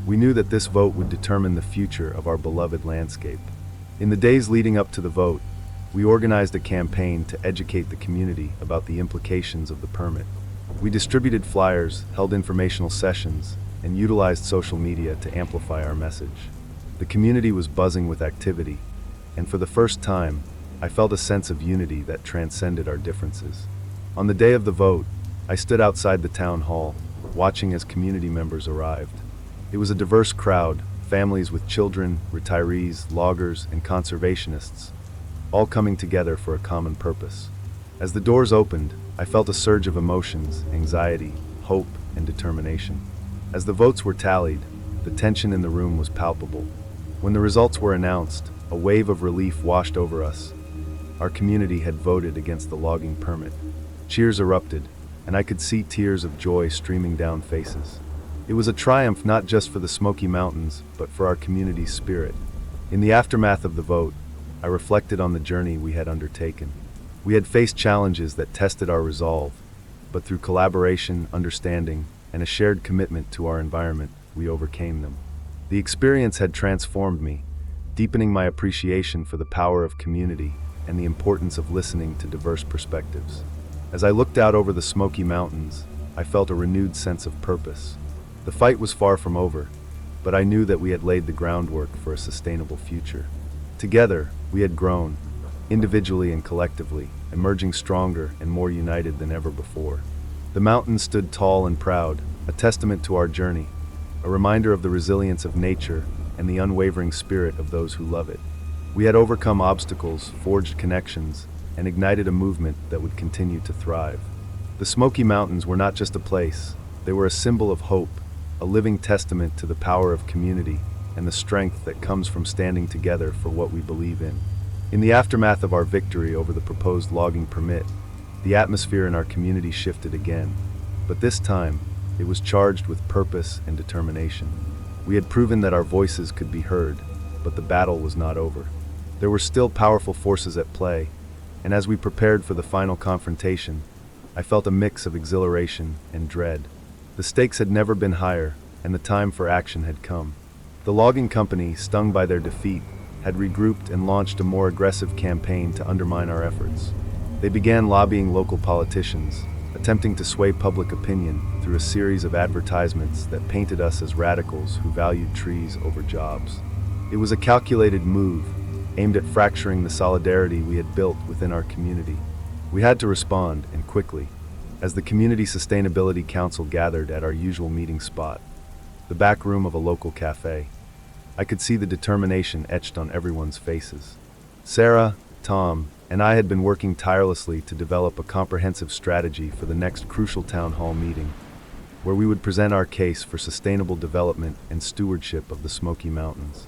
We knew that this vote would determine the future of our beloved landscape. In the days leading up to the vote, we organized a campaign to educate the community about the implications of the permit. We distributed flyers, held informational sessions, and utilized social media to amplify our message. The community was buzzing with activity, and for the first time, I felt a sense of unity that transcended our differences. On the day of the vote, I stood outside the town hall, watching as community members arrived. It was a diverse crowd, families with children, retirees, loggers, and conservationists, all coming together for a common purpose. As the doors opened, I felt a surge of emotions, anxiety, hope, and determination. As the votes were tallied, the tension in the room was palpable. When the results were announced, a wave of relief washed over us. Our community had voted against the logging permit. Cheers erupted, and I could see tears of joy streaming down faces. It was a triumph not just for the Smoky Mountains, but for our community's spirit. In the aftermath of the vote, I reflected on the journey we had undertaken. We had faced challenges that tested our resolve, but through collaboration, understanding, and a shared commitment to our environment, we overcame them. The experience had transformed me, deepening my appreciation for the power of community and the importance of listening to diverse perspectives. As I looked out over the Smoky Mountains, I felt a renewed sense of purpose. The fight was far from over, but I knew that we had laid the groundwork for a sustainable future. Together, we had grown, individually and collectively, emerging stronger and more united than ever before. The mountains stood tall and proud, a testament to our journey, a reminder of the resilience of nature and the unwavering spirit of those who love it. We had overcome obstacles, forged connections, and ignited a movement that would continue to thrive. The Smoky Mountains were not just a place, they were a symbol of hope, a living testament to the power of community and the strength that comes from standing together for what we believe in. In the aftermath of our victory over the proposed logging permit, the atmosphere in our community shifted again, but this time, it was charged with purpose and determination. We had proven that our voices could be heard, but the battle was not over. There were still powerful forces at play, and as we prepared for the final confrontation, I felt a mix of exhilaration and dread. The stakes had never been higher, and the time for action had come. The logging company, stung by their defeat, had regrouped and launched a more aggressive campaign to undermine our efforts. They began lobbying local politicians, attempting to sway public opinion through a series of advertisements that painted us as radicals who valued trees over jobs. It was a calculated move, aimed at fracturing the solidarity we had built within our community. We had to respond, and quickly, as the Community Sustainability Council gathered at our usual meeting spot, the back room of a local cafe. I could see the determination etched on everyone's faces. Sarah, Tom, and I had been working tirelessly to develop a comprehensive strategy for the next crucial town hall meeting, where we would present our case for sustainable development and stewardship of the Smoky Mountains.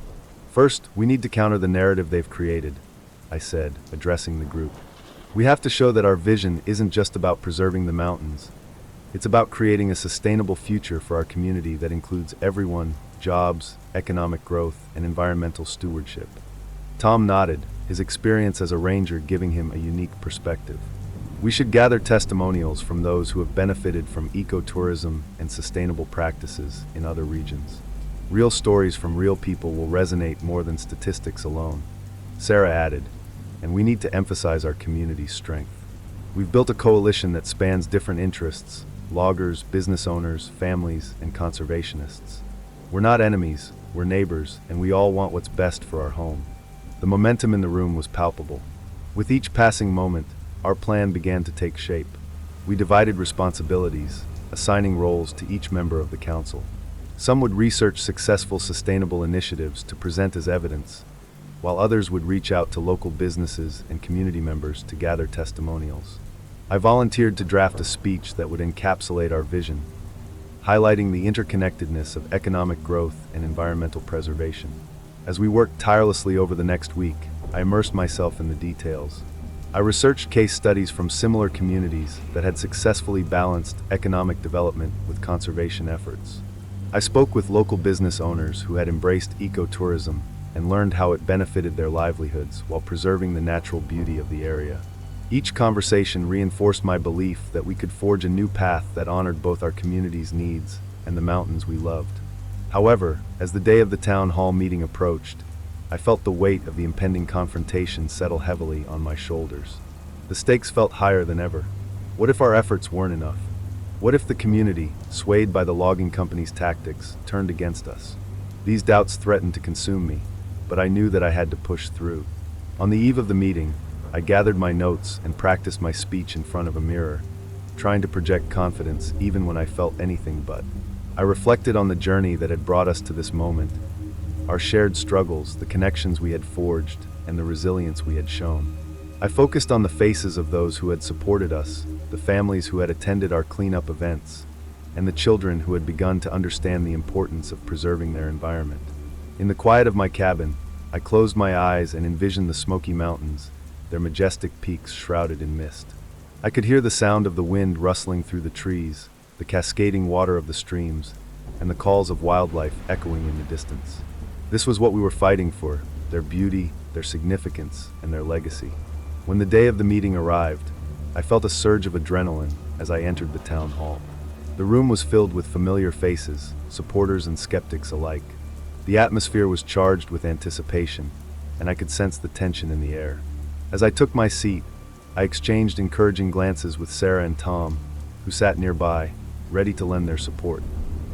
First, we need to counter the narrative they've created, I said, addressing the group. We have to show that our vision isn't just about preserving the mountains. It's about creating a sustainable future for our community that includes everyone, jobs, economic growth, and environmental stewardship. Tom nodded, his experience as a ranger giving him a unique perspective. We should gather testimonials from those who have benefited from ecotourism and sustainable practices in other regions. Real stories from real people will resonate more than statistics alone. Sarah added, and we need to emphasize our community's strength. We've built a coalition that spans different interests: loggers, business owners, families, and conservationists. We're not enemies, we're neighbors, and we all want what's best for our home. The momentum in the room was palpable. With each passing moment, our plan began to take shape. We divided responsibilities, assigning roles to each member of the council. Some would research successful sustainable initiatives to present as evidence, while others would reach out to local businesses and community members to gather testimonials. I volunteered to draft a speech that would encapsulate our vision, highlighting the interconnectedness of economic growth and environmental preservation. As we worked tirelessly over the next week, I immersed myself in the details. I researched case studies from similar communities that had successfully balanced economic development with conservation efforts. I spoke with local business owners who had embraced ecotourism and learned how it benefited their livelihoods while preserving the natural beauty of the area. Each conversation reinforced my belief that we could forge a new path that honored both our community's needs and the mountains we loved. However, as the day of the town hall meeting approached, I felt the weight of the impending confrontation settle heavily on my shoulders. The stakes felt higher than ever. What if our efforts weren't enough? What if the community, swayed by the logging company's tactics, turned against us? These doubts threatened to consume me, but I knew that I had to push through. On the eve of the meeting, I gathered my notes and practiced my speech in front of a mirror, trying to project confidence even when I felt anything but. I reflected on the journey that had brought us to this moment, our shared struggles, the connections we had forged, and the resilience we had shown. I focused on the faces of those who had supported us, the families who had attended our cleanup events, and the children who had begun to understand the importance of preserving their environment. In the quiet of my cabin, I closed my eyes and envisioned the Smoky Mountains, their majestic peaks shrouded in mist. I could hear the sound of the wind rustling through the trees, the cascading water of the streams, and the calls of wildlife echoing in the distance. This was what we were fighting for, their beauty, their significance, and their legacy. When the day of the meeting arrived, I felt a surge of adrenaline as I entered the town hall. The room was filled with familiar faces, supporters and skeptics alike. The atmosphere was charged with anticipation, and I could sense the tension in the air. As I took my seat, I exchanged encouraging glances with Sarah and Tom, who sat nearby, ready to lend their support.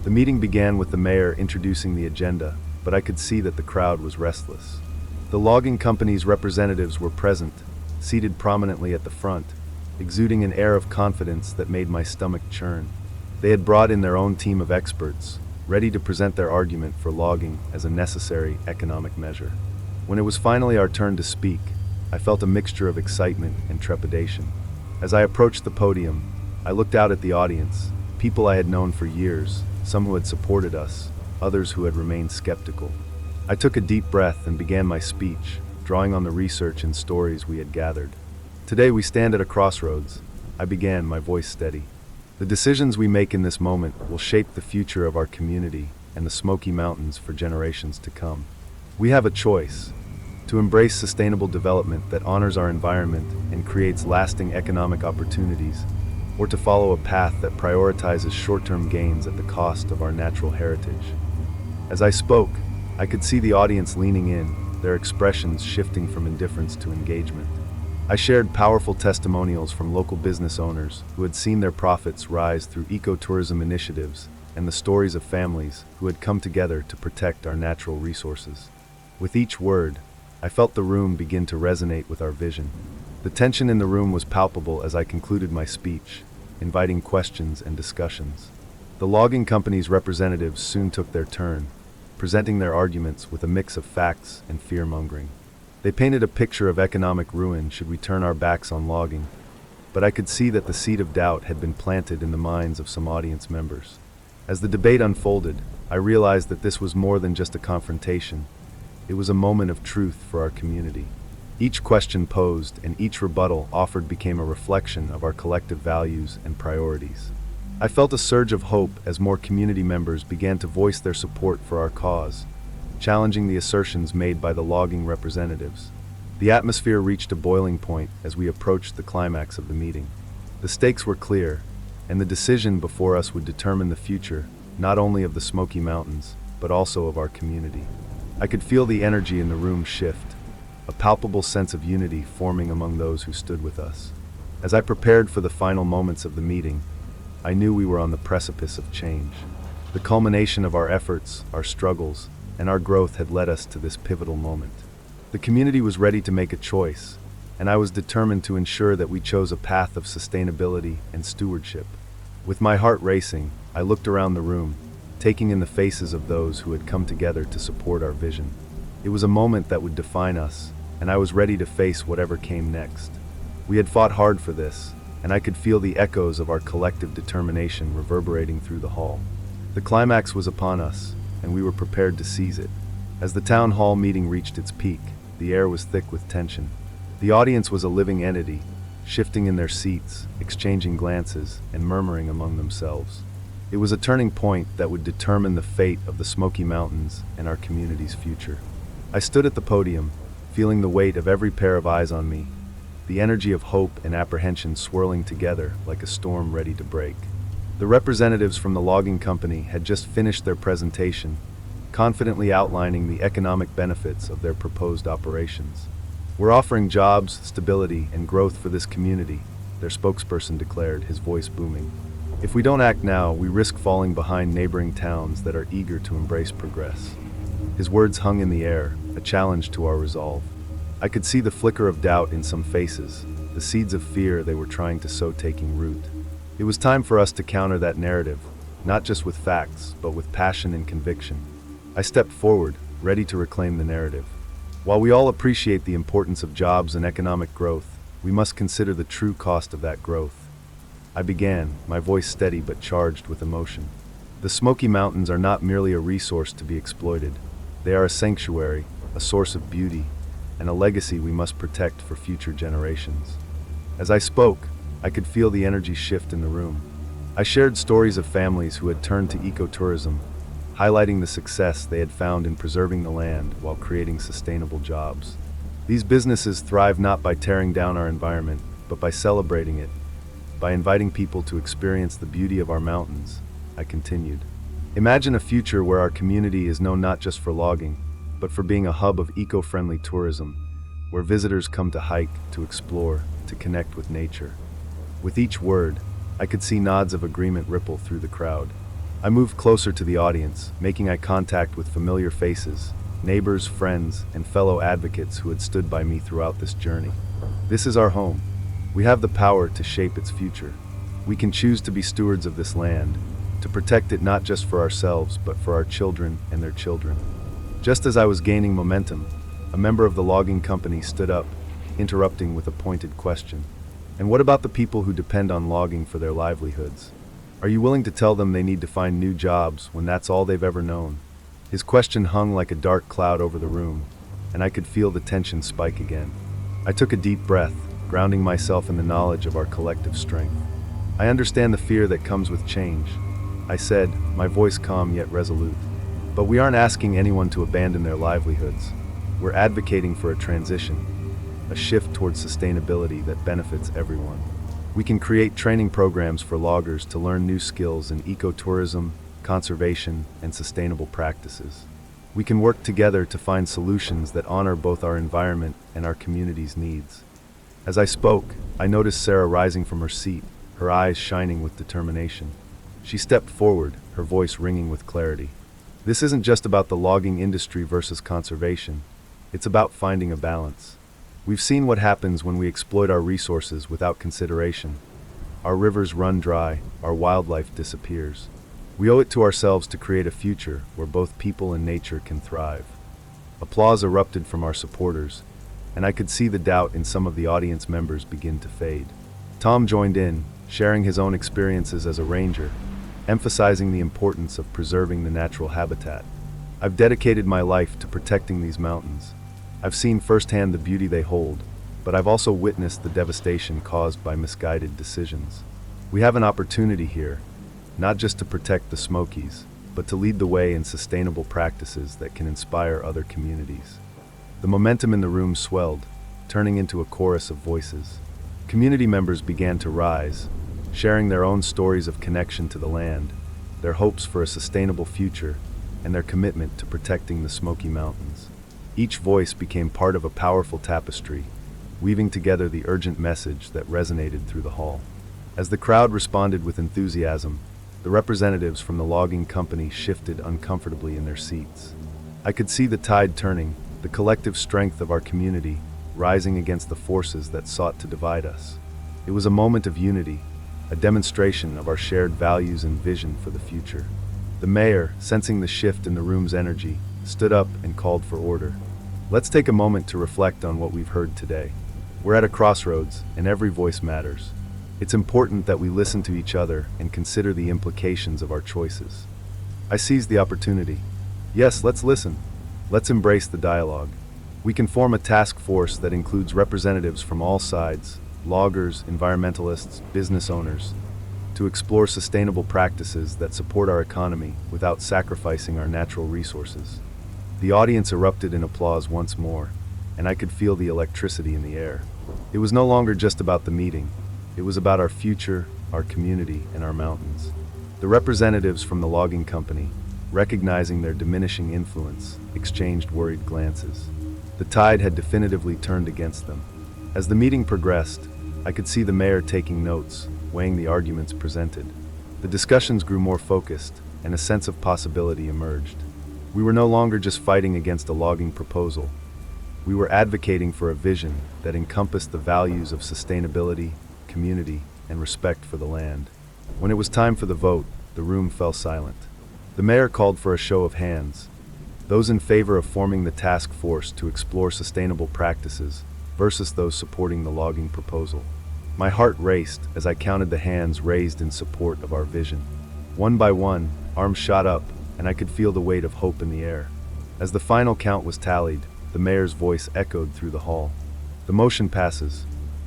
The meeting began with the mayor introducing the agenda, but I could see that the crowd was restless. The logging company's representatives were present, seated prominently at the front, exuding an air of confidence that made my stomach churn. They had brought in their own team of experts, ready to present their argument for logging as a necessary economic measure. When it was finally our turn to speak, I felt a mixture of excitement and trepidation. As I approached the podium, I looked out at the audience, people I had known for years, some who had supported us, others who had remained skeptical. I took a deep breath and began my speech, drawing on the research and stories we had gathered. Today we stand at a crossroads, I began, my voice steady. The decisions we make in this moment will shape the future of our community and the Smoky Mountains for generations to come. We have a choice: to embrace sustainable development that honors our environment and creates lasting economic opportunities, or to follow a path that prioritizes short-term gains at the cost of our natural heritage. As I spoke, I could see the audience leaning in, their expressions shifting from indifference to engagement. I shared powerful testimonials from local business owners who had seen their profits rise through ecotourism initiatives and the stories of families who had come together to protect our natural resources. With each word, I felt the room begin to resonate with our vision. The tension in the room was palpable as I concluded my speech, inviting questions and discussions. The logging company's representatives soon took their turn, presenting their arguments with a mix of facts and fear-mongering. They painted a picture of economic ruin should we turn our backs on logging, but I could see that the seed of doubt had been planted in the minds of some audience members. As the debate unfolded, I realized that this was more than just a confrontation. It was a moment of truth for our community. Each question posed and each rebuttal offered became a reflection of our collective values and priorities. I felt a surge of hope as more community members began to voice their support for our cause, challenging the assertions made by the logging representatives. The atmosphere reached a boiling point as we approached the climax of the meeting. The stakes were clear, and the decision before us would determine the future, not only of the Smoky Mountains, but also of our community. I could feel the energy in the room shift, a palpable sense of unity forming among those who stood with us. As I prepared for the final moments of the meeting, I knew we were on the precipice of change. The culmination of our efforts, our struggles, and our growth had led us to this pivotal moment. The community was ready to make a choice, and I was determined to ensure that we chose a path of sustainability and stewardship. With my heart racing, I looked around the room, taking in the faces of those who had come together to support our vision. It was a moment that would define us, and I was ready to face whatever came next. We had fought hard for this, and I could feel the echoes of our collective determination reverberating through the hall. The climax was upon us, and we were prepared to seize it. As the town hall meeting reached its peak, the air was thick with tension. The audience was a living entity, shifting in their seats, exchanging glances, and murmuring among themselves. It was a turning point that would determine the fate of the Smoky Mountains and our community's future. I stood at the podium, feeling the weight of every pair of eyes on me, the energy of hope and apprehension swirling together like a storm ready to break. The representatives from the logging company had just finished their presentation, confidently outlining the economic benefits of their proposed operations. "We're offering jobs, stability, and growth for this community," their spokesperson declared, his voice booming. "If we don't act now, we risk falling behind neighboring towns that are eager to embrace progress." His words hung in the air, a challenge to our resolve. I could see the flicker of doubt in some faces, the seeds of fear they were trying to sow taking root. It was time for us to counter that narrative, not just with facts, but with passion and conviction. I stepped forward, ready to reclaim the narrative. While we all appreciate the importance of jobs and economic growth, we must consider the true cost of that growth. I began, my voice steady but charged with emotion. The Smoky Mountains are not merely a resource to be exploited. They are a sanctuary, a source of beauty, and a legacy we must protect for future generations. As I spoke, I could feel the energy shift in the room. I shared stories of families who had turned to ecotourism, highlighting the success they had found in preserving the land while creating sustainable jobs. These businesses thrive not by tearing down our environment, but by celebrating it, by inviting people to experience the beauty of our mountains. I continued. Imagine a future where our community is known not just for logging, but for being a hub of eco-friendly tourism, where visitors come to hike, to explore, to connect with nature. With each word, I could see nods of agreement ripple through the crowd. I moved closer to the audience, making eye contact with familiar faces, neighbors, friends, and fellow advocates who had stood by me throughout this journey. This is our home. We have the power to shape its future. We can choose to be stewards of this land, to protect it not just for ourselves, but for our children and their children. Just as I was gaining momentum, a member of the logging company stood up, interrupting with a pointed question. And what about the people who depend on logging for their livelihoods? Are you willing to tell them they need to find new jobs when that's all they've ever known? His question hung like a dark cloud over the room, and I could feel the tension spike again. I took a deep breath, grounding myself in the knowledge of our collective strength. I understand the fear that comes with change, I said, my voice calm yet resolute. But we aren't asking anyone to abandon their livelihoods. We're advocating for a transition, a shift towards sustainability that benefits everyone. We can create training programs for loggers to learn new skills in ecotourism, conservation, and sustainable practices. We can work together to find solutions that honor both our environment and our community's needs. As I spoke, I noticed Sarah rising from her seat, her eyes shining with determination. She stepped forward, her voice ringing with clarity. This isn't just about the logging industry versus conservation. It's about finding a balance. We've seen what happens when we exploit our resources without consideration. Our rivers run dry, our wildlife disappears. We owe it to ourselves to create a future where both people and nature can thrive. Applause erupted from our supporters, and I could see the doubt in some of the audience members begin to fade. Tom joined in, sharing his own experiences as a ranger, emphasizing the importance of preserving the natural habitat. I've dedicated my life to protecting these mountains. I've seen firsthand the beauty they hold, but I've also witnessed the devastation caused by misguided decisions. We have an opportunity here, not just to protect the Smokies, but to lead the way in sustainable practices that can inspire other communities. The momentum in the room swelled, turning into a chorus of voices. Community members began to rise, sharing their own stories of connection to the land, their hopes for a sustainable future, and their commitment to protecting the Smoky Mountains. Each voice became part of a powerful tapestry, weaving together the urgent message that resonated through the hall. As the crowd responded with enthusiasm, the representatives from the logging company shifted uncomfortably in their seats. I could see the tide turning, the collective strength of our community rising against the forces that sought to divide us. It was a moment of unity, a demonstration of our shared values and vision for the future. The mayor, sensing the shift in the room's energy, stood up and called for order. Let's take a moment to reflect on what we've heard today. We're at a crossroads, and every voice matters. It's important that we listen to each other and consider the implications of our choices. I seized the opportunity. Yes, let's listen. Let's embrace the dialogue. We can form a task force that includes representatives from all sides, loggers, environmentalists, business owners, to explore sustainable practices that support our economy without sacrificing our natural resources. The audience erupted in applause once more, and I could feel the electricity in the air. It was no longer just about the meeting. It was about our future, our community, and our mountains. The representatives from the logging company, recognizing their diminishing influence, exchanged worried glances. The tide had definitively turned against them. As the meeting progressed, I could see the mayor taking notes, weighing the arguments presented. The discussions grew more focused, and a sense of possibility emerged. We were no longer just fighting against a logging proposal. We were advocating for a vision that encompassed the values of sustainability, community, and respect for the land. When it was time for the vote, the room fell silent. The mayor called for a show of hands. Those in favor of forming the task force to explore sustainable practices versus those supporting the logging proposal. My heart raced as I counted the hands raised in support of our vision. One by one, arms shot up, and I could feel the weight of hope in the air. As the final count was tallied, the mayor's voice echoed through the hall. The motion passes.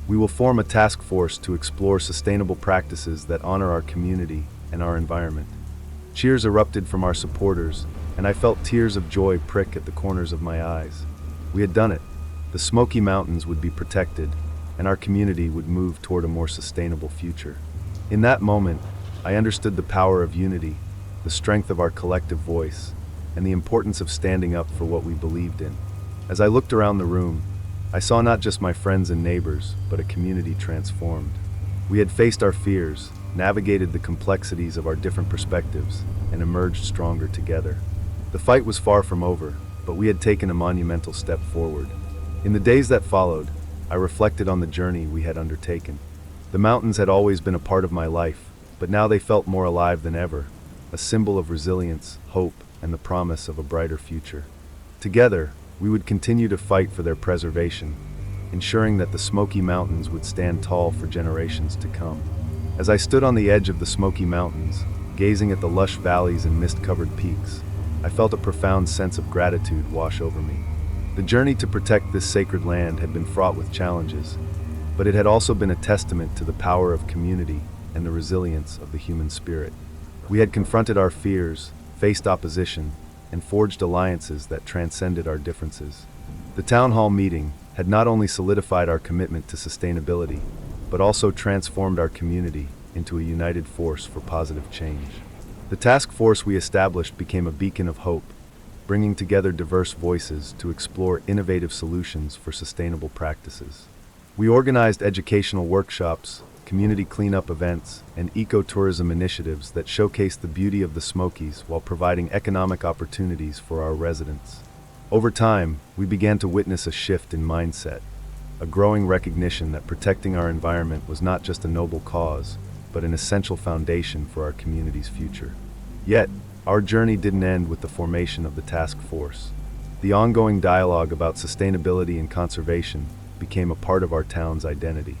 We will form a task force to explore sustainable practices that honor our community and our environment. Cheers erupted from our supporters, and I felt tears of joy prick at the corners of my eyes. We had done it. The Smoky Mountains would be protected, and our community would move toward a more sustainable future. In that moment, I understood the power of unity, the strength of our collective voice, and the importance of standing up for what we believed in. As I looked around the room, I saw not just my friends and neighbors, but a community transformed. We had faced our fears, navigated the complexities of our different perspectives, and emerged stronger together. The fight was far from over, but we had taken a monumental step forward. In the days that followed, I reflected on the journey we had undertaken. The mountains had always been a part of my life, but now they felt more alive than ever, a symbol of resilience, hope, and the promise of a brighter future. Together, we would continue to fight for their preservation, ensuring that the Smoky Mountains would stand tall for generations to come. As I stood on the edge of the Smoky Mountains, gazing at the lush valleys and mist-covered peaks, I felt a profound sense of gratitude wash over me. The journey to protect this sacred land had been fraught with challenges, but it had also been a testament to the power of community and the resilience of the human spirit. We had confronted our fears, faced opposition, and forged alliances that transcended our differences. The town hall meeting had not only solidified our commitment to sustainability, but also transformed our community into a united force for positive change. The task force we established became a beacon of hope, bringing together diverse voices to explore innovative solutions for sustainable practices. We organized educational workshops, community cleanup events, and ecotourism initiatives that showcase the beauty of the Smokies while providing economic opportunities for our residents. Over time, we began to witness a shift in mindset, a growing recognition that protecting our environment was not just a noble cause, but an essential foundation for our community's future. Yet, our journey didn't end with the formation of the task force. The ongoing dialogue about sustainability and conservation became a part of our town's identity.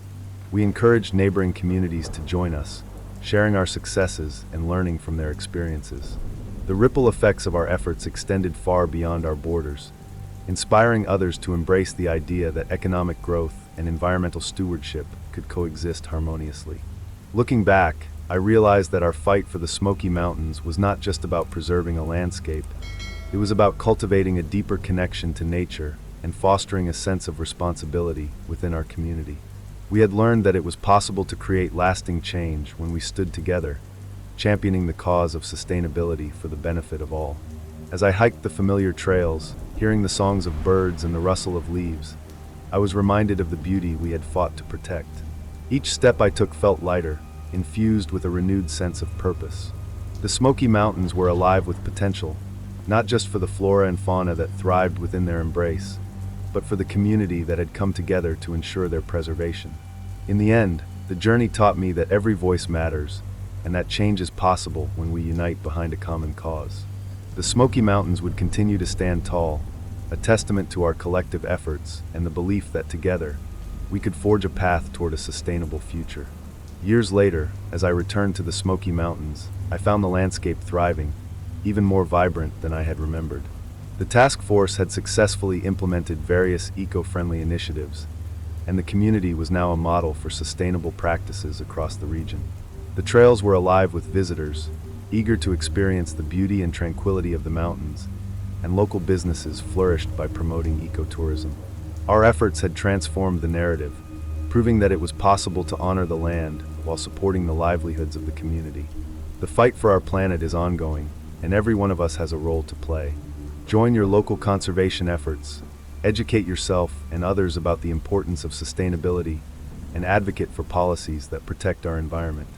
We encouraged neighboring communities to join us, sharing our successes and learning from their experiences. The ripple effects of our efforts extended far beyond our borders, inspiring others to embrace the idea that economic growth and environmental stewardship could coexist harmoniously. Looking back, I realized that our fight for the Smoky Mountains was not just about preserving a landscape. It was about cultivating a deeper connection to nature and fostering a sense of responsibility within our community. We had learned that it was possible to create lasting change when we stood together, championing the cause of sustainability for the benefit of all. As I hiked the familiar trails, hearing the songs of birds and the rustle of leaves, I was reminded of the beauty we had fought to protect. Each step I took felt lighter, infused with a renewed sense of purpose. The Smoky Mountains were alive with potential, not just for the flora and fauna that thrived within their embrace, but for the community that had come together to ensure their preservation. In the end, the journey taught me that every voice matters, and that change is possible when we unite behind a common cause. The Smoky Mountains would continue to stand tall, a testament to our collective efforts and the belief that together, we could forge a path toward a sustainable future. Years later, as I returned to the Smoky Mountains, I found the landscape thriving, even more vibrant than I had remembered. The task force had successfully implemented various eco-friendly initiatives, and the community was now a model for sustainable practices across the region. The trails were alive with visitors, eager to experience the beauty and tranquility of the mountains, and local businesses flourished by promoting ecotourism. Our efforts had transformed the narrative, proving that it was possible to honor the land while supporting the livelihoods of the community. The fight for our planet is ongoing, and every one of us has a role to play. Join your local conservation efforts, educate yourself and others about the importance of sustainability, and advocate for policies that protect our environment.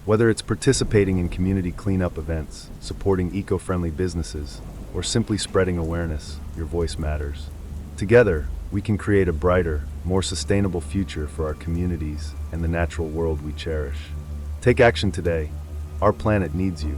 Whether it's participating in community cleanup events, supporting eco-friendly businesses, or simply spreading awareness, your voice matters. Together, we can create a brighter, more sustainable future for our communities and the natural world we cherish. Take action today. Our planet needs you.